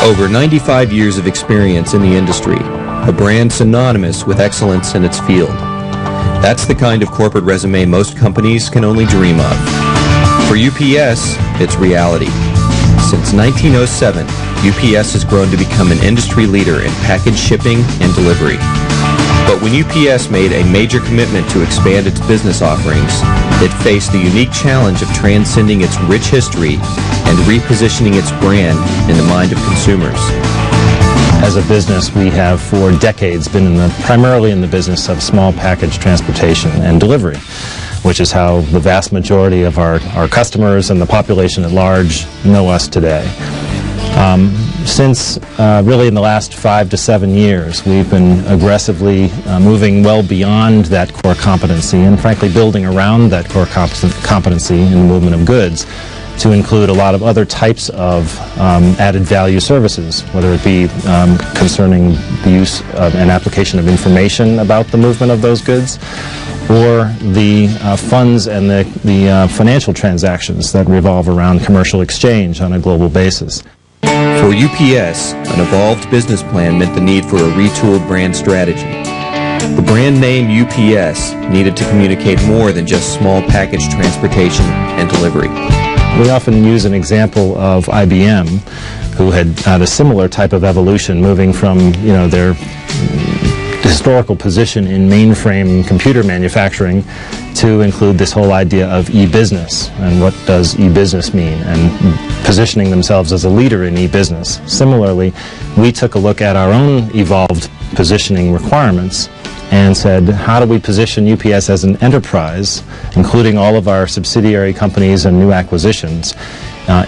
Over 95 years of experience in the industry, a brand synonymous with excellence in its field. That's the kind of corporate resume most companies can only dream of. For UPS, it's reality. Since 1907, UPS has grown to become an industry leader in package shipping and delivery. But when UPS made a major commitment to expand its business offerings, it faced the unique challenge of transcending its rich history and repositioning its brand in the mind of consumers. As a business, we have for decades been primarily in the business of small package transportation and delivery, which is how the vast majority of our customers and the population at large know us today. Since really in the last 5 to 7 years, we've been aggressively moving well beyond that core competency and frankly building around that core competency in the movement of goods to include a lot of other types of added value services, whether it be concerning the use of and application of information about the movement of those goods, or the funds and the financial transactions that revolve around commercial exchange on a global basis. For UPS, an evolved business plan meant the need for a retooled brand strategy. The brand name UPS needed to communicate more than just small package transportation and delivery. We often use an example of IBM, who had a similar type of evolution, moving from their historical position in mainframe computer manufacturing to include this whole idea of e-business and what does e-business mean, and positioning themselves as a leader in e-business. Similarly, we took a look at our own evolved positioning requirements and said, how do we position UPS as an enterprise, including all of our subsidiary companies and new acquisitions,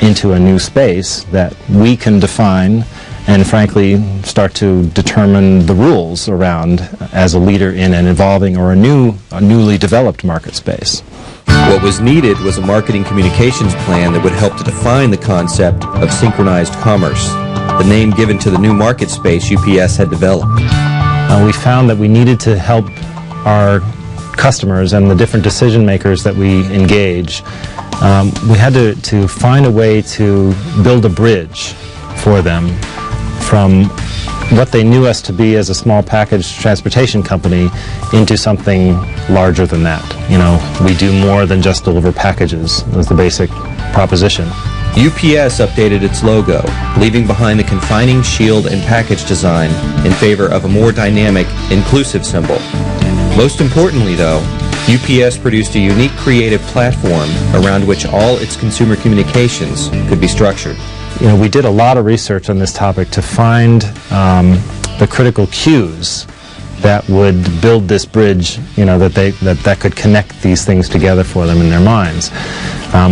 into a new space that we can define and frankly start to determine the rules around as a leader in an evolving or a newly developed market space. What was needed was a marketing communications plan that would help to define the concept of synchronized commerce, the name given to the new market space UPS had developed. We found that we needed to help our customers and the different decision makers that we engage. We had to find a way to build a bridge for them from what they knew us to be as a small package transportation company into something larger than that. We do more than just deliver packages, was the basic proposition. UPS updated its logo, leaving behind the confining shield and package design in favor of a more dynamic, inclusive symbol. Most importantly, though, UPS produced a unique creative platform around which all its consumer communications could be structured. We did a lot of research on this topic to find the critical cues that would build this bridge, that could connect these things together for them in their minds.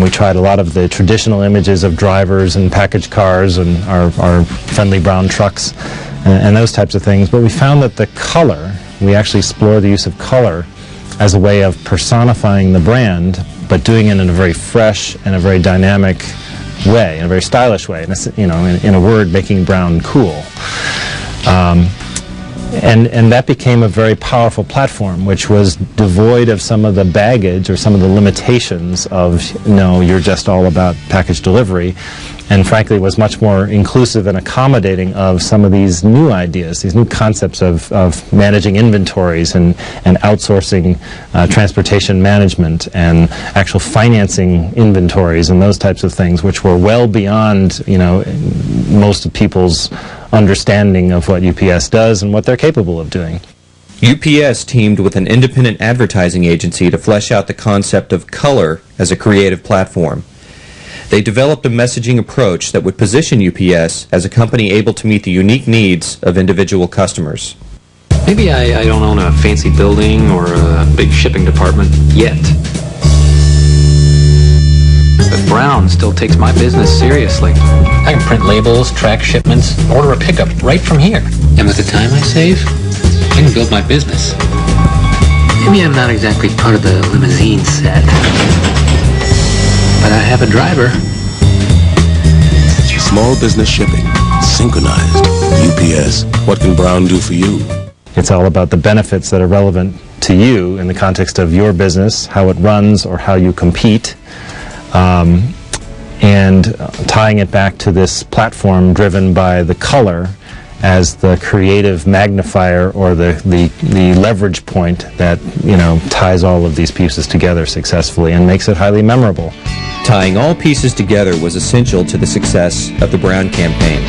We tried a lot of the traditional images of drivers and package cars and our friendly brown trucks and those types of things, but we found that the color, we actually explored the use of color as a way of personifying the brand, but doing it in a very fresh and a very dynamic way, in a very stylish way, in a word, making brown cool. And that became a very powerful platform, which was devoid of some of the baggage or some of the limitations of, you're just all about package delivery, and frankly was much more inclusive and accommodating of some of these new ideas, these new concepts of managing inventories and outsourcing transportation management and actual financing inventories and those types of things, which were well beyond, most of people's understanding of what UPS does and what they're capable of doing. UPS teamed with an independent advertising agency to flesh out the concept of color as a creative platform. They developed a messaging approach that would position UPS as a company able to meet the unique needs of individual customers. Maybe I don't own a fancy building or a big shipping department yet. But Brown still takes my business seriously. I can print labels, track shipments, order a pickup right from here. And with the time I save, I can build my business. Maybe I'm not exactly part of the limousine set, but I have a driver. Small business shipping, synchronized. UPS, what can Brown do for you? It's all about the benefits that are relevant to you in the context of your business, how it runs or how you compete. and tying it back to this platform driven by the color as the creative magnifier or the leverage point that, you know, ties all of these pieces together successfully and makes it highly memorable. Tying all pieces together was essential to the success of the Brown campaign.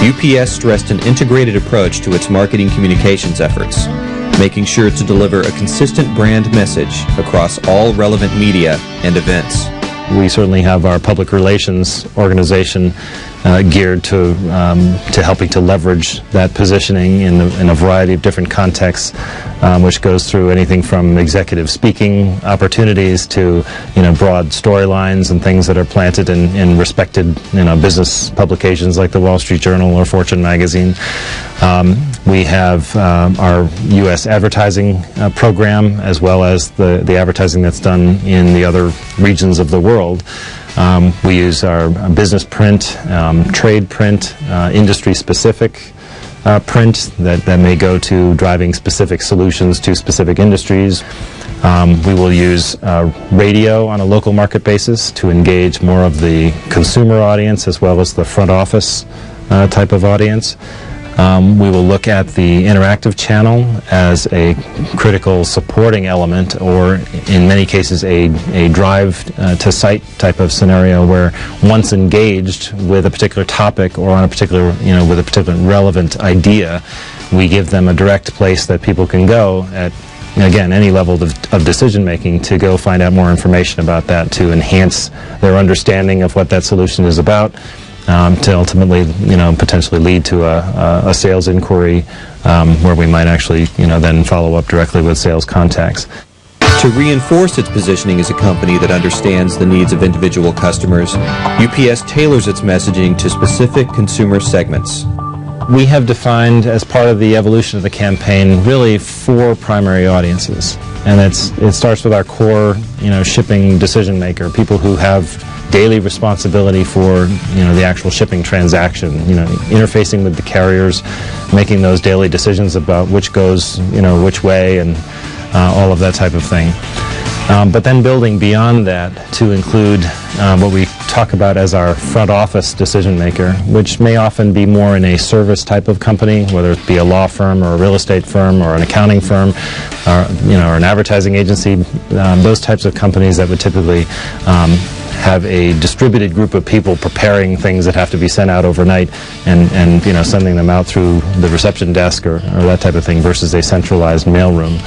UPS stressed an integrated approach to its marketing communications efforts, making sure to deliver a consistent brand message across all relevant media and events. We certainly have our public relations organization geared to helping to leverage that positioning in a variety of different contexts, which goes through anything from executive speaking opportunities to, you know, broad storylines and things that are planted in respected, you know, business publications like the Wall Street Journal or Fortune magazine. We have our U.S. advertising program, as well as the advertising that's done in the other regions of the world. We use our business print, trade print, industry-specific print that may go to driving specific solutions to specific industries. We will use radio on a local market basis to engage more of the consumer audience as well as the front office type of audience. We will look at the interactive channel as a critical supporting element, or in many cases a drive to site type of scenario where once engaged with a particular topic or on a particular, you know, with a particular relevant idea, we give them a direct place that people can go at, again, any level of decision making to go find out more information about that, to enhance their understanding of what that solution is about. To ultimately, you know, potentially lead to a sales inquiry where we might actually, you know, then follow up directly with sales contacts. To reinforce its positioning as a company that understands the needs of individual customers, UPS tailors its messaging to specific consumer segments. We have defined, as part of the evolution of the campaign, really 4 primary audiences, and it starts with our core, you know, shipping decision maker, people who have daily responsibility for, you know, the actual shipping transaction, you know, interfacing with the carriers, making those daily decisions about which goes, you know, which way, and all of that type of thing. But then building beyond that to include what we talk about as our front office decision maker, which may often be more in a service type of company, whether it be a law firm or a real estate firm or an accounting firm, or, you know, or an advertising agency. Those types of companies that would typically have a distributed group of people preparing things that have to be sent out overnight and you know, sending them out through the reception desk or that type of thing versus a centralized mailroom.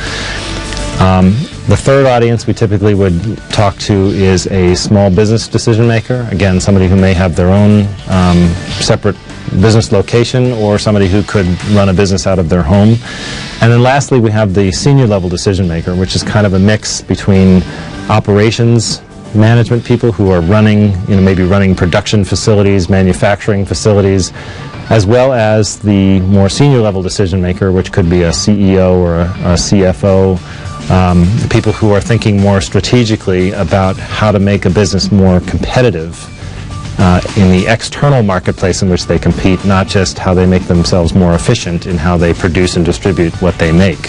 The third audience we typically would talk to is a small business decision maker. Again, somebody who may have their own separate business location, or somebody who could run a business out of their home. And then lastly, we have the senior level decision maker, which is kind of a mix between operations management people who are running, you know, maybe running production facilities, manufacturing facilities, as well as the more senior level decision maker, which could be a CEO or a CFO, people who are thinking more strategically about how to make a business more competitive in the external marketplace in which they compete, not just how they make themselves more efficient in how they produce and distribute what they make.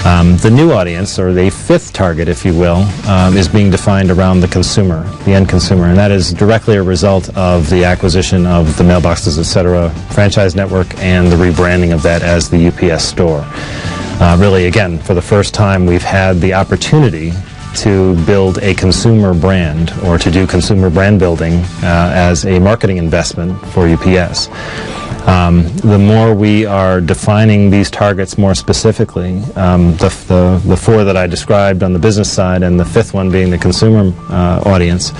The new audience, or the 5th target, if you will, is being defined around the consumer, the end consumer, and that is directly a result of the acquisition of the Mailboxes Etc. franchise network and the rebranding of that as the UPS Store. Really, again, for the first time, we've had the opportunity to build a consumer brand, or to do consumer brand building as a marketing investment for UPS. The more we are defining these targets more specifically, the 4 that I described on the business side and the 5th one being the consumer audience,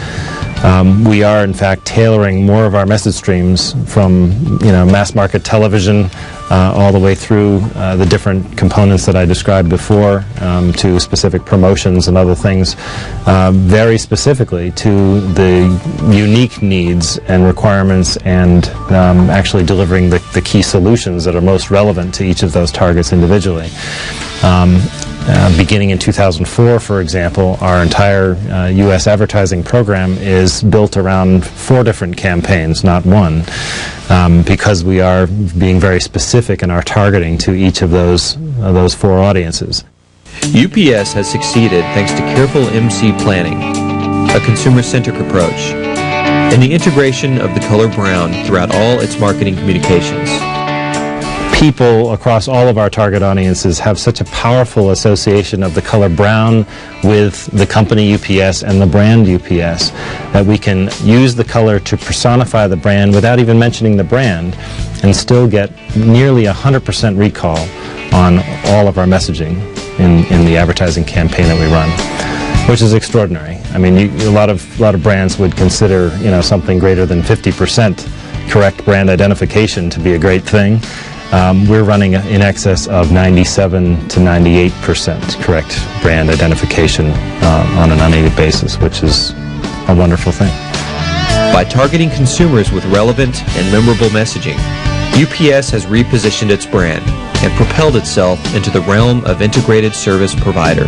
we are in fact tailoring more of our message streams from, you know, mass market television all the way through the different components that I described before, to specific promotions and other things, very specifically to the unique needs and requirements, and actually delivering the key solutions that are most relevant to each of those targets individually. Beginning in 2004, for example, our entire U.S. advertising program is built around 4 different campaigns, not one, because we are being very specific in our targeting to each of those 4 audiences. UPS has succeeded thanks to careful MC planning, a consumer-centric approach, and the integration of the color brown throughout all its marketing communications. People across all of our target audiences have such a powerful association of the color brown with the company UPS and the brand UPS that we can use the color to personify the brand without even mentioning the brand and still get nearly 100% recall on all of our messaging in the advertising campaign that we run, which is extraordinary. I mean, a lot of brands would consider, something greater than 50% correct brand identification to be a great thing. We're running in excess of 97 to 98% correct brand identification on an unaided basis, which is a wonderful thing. By targeting consumers with relevant and memorable messaging, UPS has repositioned its brand and propelled itself into the realm of integrated service provider.